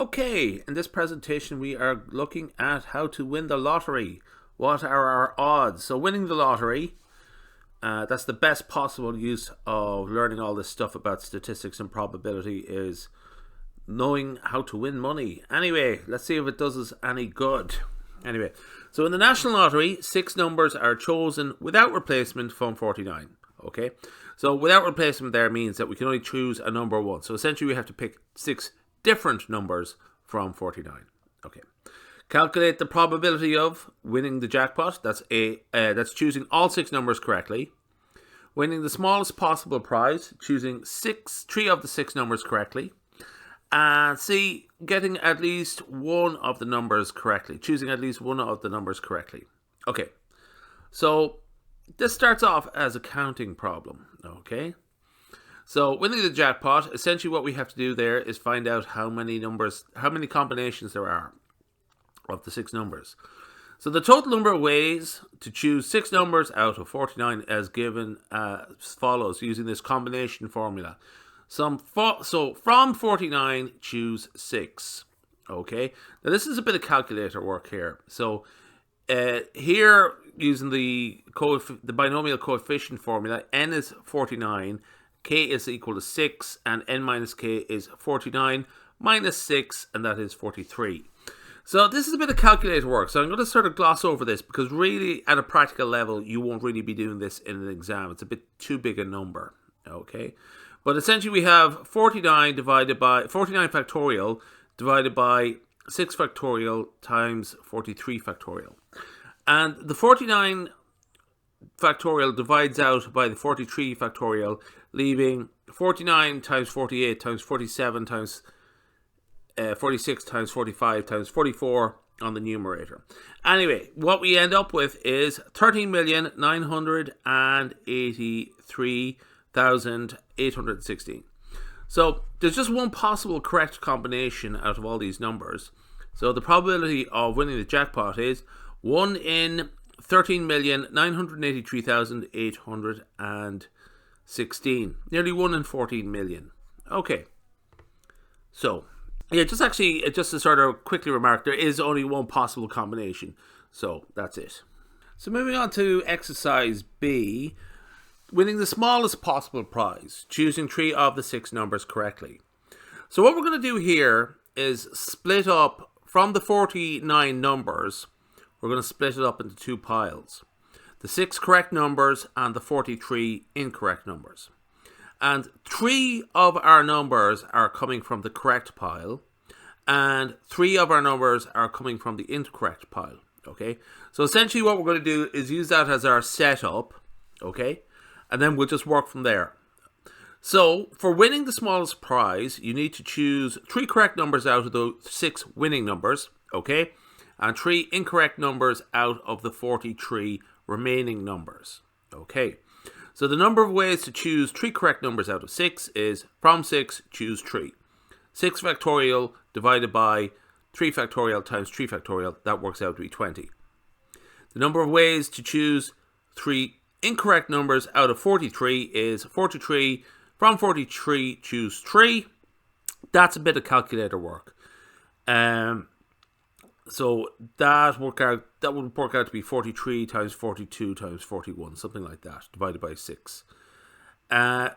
Okay, in this presentation we are looking at how to win the lottery. What are our odds? So winning the lottery, that's the best possible use of learning all this stuff about statistics and probability, is knowing how to win money. Anyway, let's see if it does us any good. Anyway, so in the National Lottery, 6 numbers are chosen without replacement from 49. Okay, so without replacement there means that we can only choose a number 1. So essentially we have to pick 6 different numbers from 49. Okay. Calculate the probability of winning the jackpot. That's choosing all 6 numbers correctly. Winning the smallest possible prize, choosing 3 of the 6 numbers correctly. And C, getting at least one of the numbers correctly. Choosing at least one of the numbers correctly. Okay. So this starts off as a counting problem. Okay. So winning the jackpot, essentially what we have to do there is find out how many combinations there are of the 6 numbers. So the total number of ways to choose 6 numbers out of 49 as given as follows, using this combination formula. So from 49, choose 6. Okay, now this is a bit of calculator work here. So here, using the binomial coefficient formula, n is 49, k is equal to 6, and n minus k is 49 minus 6, and that is 43. So this is a bit of calculator work, so I'm going to sort of gloss over this because really at a practical level you won't really be doing this in an exam. It's a bit too big a number, okay? But essentially we have 49 factorial divided by 6 factorial times 43 factorial. And the 49 factorial divides out by the 43 factorial, leaving 49 times 48 times 47 times 46 times 45 times 44 on the numerator. Anyway, what we end up with is 13,983,816. So there's just one possible correct combination out of all these numbers. So the probability of winning the jackpot is 1 in 13,983,816. Nearly 1 in 14 million. Okay. So yeah, just to sort of quickly remark, there is only one possible combination. So that's it. So moving on to exercise B, winning the smallest possible prize, choosing 3 of the 6 numbers correctly. So what we're going to do here is split up from the 49 numbers, we're going to split it up into 2 piles. The 6 correct numbers and the 43 incorrect numbers. And 3 of our numbers are coming from the correct pile, and 3 of our numbers are coming from the incorrect pile. Okay, so essentially what we're going to do is use that as our setup, okay, and then we'll just work from there. So for winning the smallest prize, you need to choose 3 correct numbers out of the 6 winning numbers, okay, and 3 incorrect numbers out of the 43 remaining numbers, okay. So the number of ways to choose 3 correct numbers out of 6 is from 6, choose 3. 6 factorial divided by 3 factorial times 3 factorial, that works out to be 20. The number of ways to choose 3 incorrect numbers out of 43 is 43. From 43, choose 3. That's a bit of calculator work. So that would work out to be 43 times 42 times 41, something like that, divided by 6.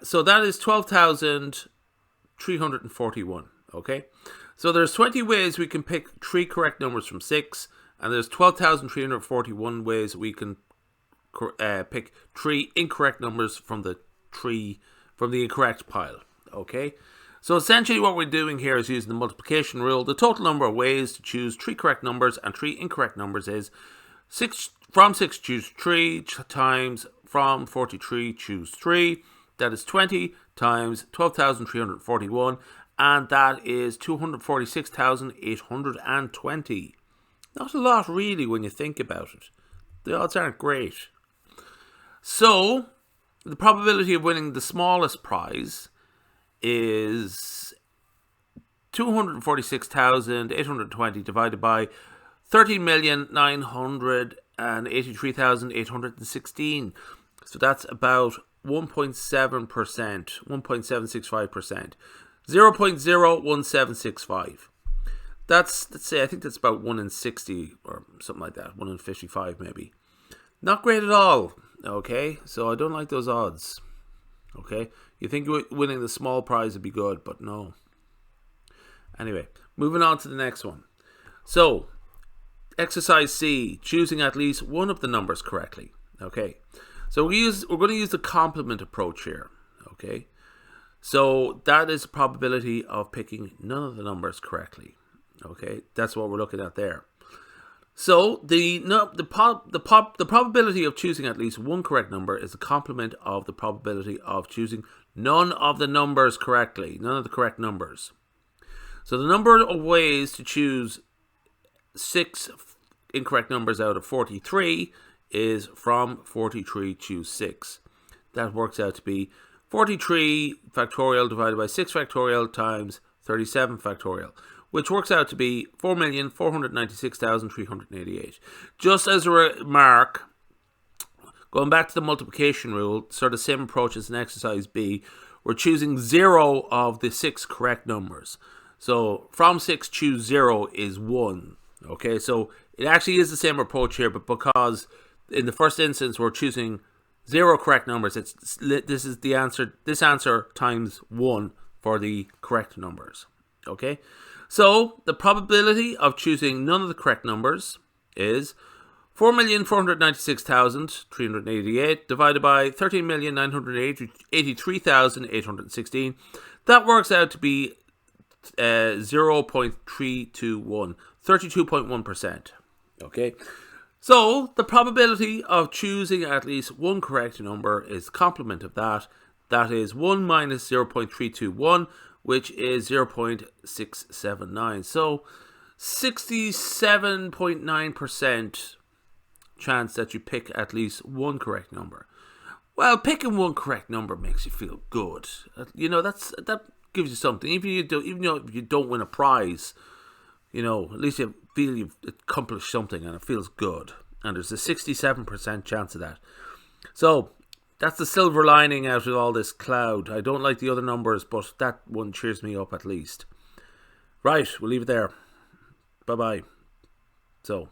So that is 12,341, okay? So there's 20 ways we can pick 3 correct numbers from 6, and there's 12,341 ways we can pick 3 incorrect numbers from the incorrect pile, okay? So essentially what we're doing here is using the multiplication rule. The total number of ways to choose 3 correct numbers and 3 incorrect numbers is 6. From 6, choose 3 times from 43, choose 3. That is 20 times 12,341, and that is 246,820. Not a lot really when you think about it. The odds aren't great. So the probability of winning the smallest prize is 246,820 divided by 13,983,816. So that's about 1.7%, 1.765%, 0.01765. Let's say, I think that's about 1 in 60 or something like that. 1 in 55 maybe. Not great at all. Okay, so I don't like those odds. Okay, you think winning the small prize would be good, but no. Anyway, moving on to the next one. So, exercise C, choosing at least one of the numbers correctly. Okay, so we're going to use the complement approach here. Okay, so that is the probability of picking none of the numbers correctly. Okay, that's what we're looking at there. So the probability of choosing at least one correct number is the complement of the probability of choosing none of the numbers correctly, none of the correct numbers. So the number of ways to choose 6 incorrect numbers out of 43 is from 43 choose 6. That works out to be 43 factorial divided by 6 factorial times 37 factorial, which works out to be 4,496,388. Just as a remark, going back to the multiplication rule, sort of same approach as in exercise B, we're choosing 0 of the 6 correct numbers. So from 6 choose 0 is 1. Okay, so it actually is the same approach here, but because in the first instance we're choosing 0 correct numbers, this is the answer. This answer times 1 for the correct numbers. Okay, so the probability of choosing none of the correct numbers is 4,496,388 divided by 13,983,816. That works out to be 0.321, 32.1%. Okay, so the probability of choosing at least one correct number is the complement of that. That is 1 minus 0.321, which is 0.679. So 67.9% chance that you pick at least one correct number. Well, picking one correct number makes you feel good. You know, that gives you something. Even though if you don't win a prize, you know, at least you feel you've accomplished something and it feels good. And there's a 67% chance of that. So that's the silver lining out of all this cloud. I don't like the other numbers, but that one cheers me up at least. Right, we'll leave it there. Bye-bye. So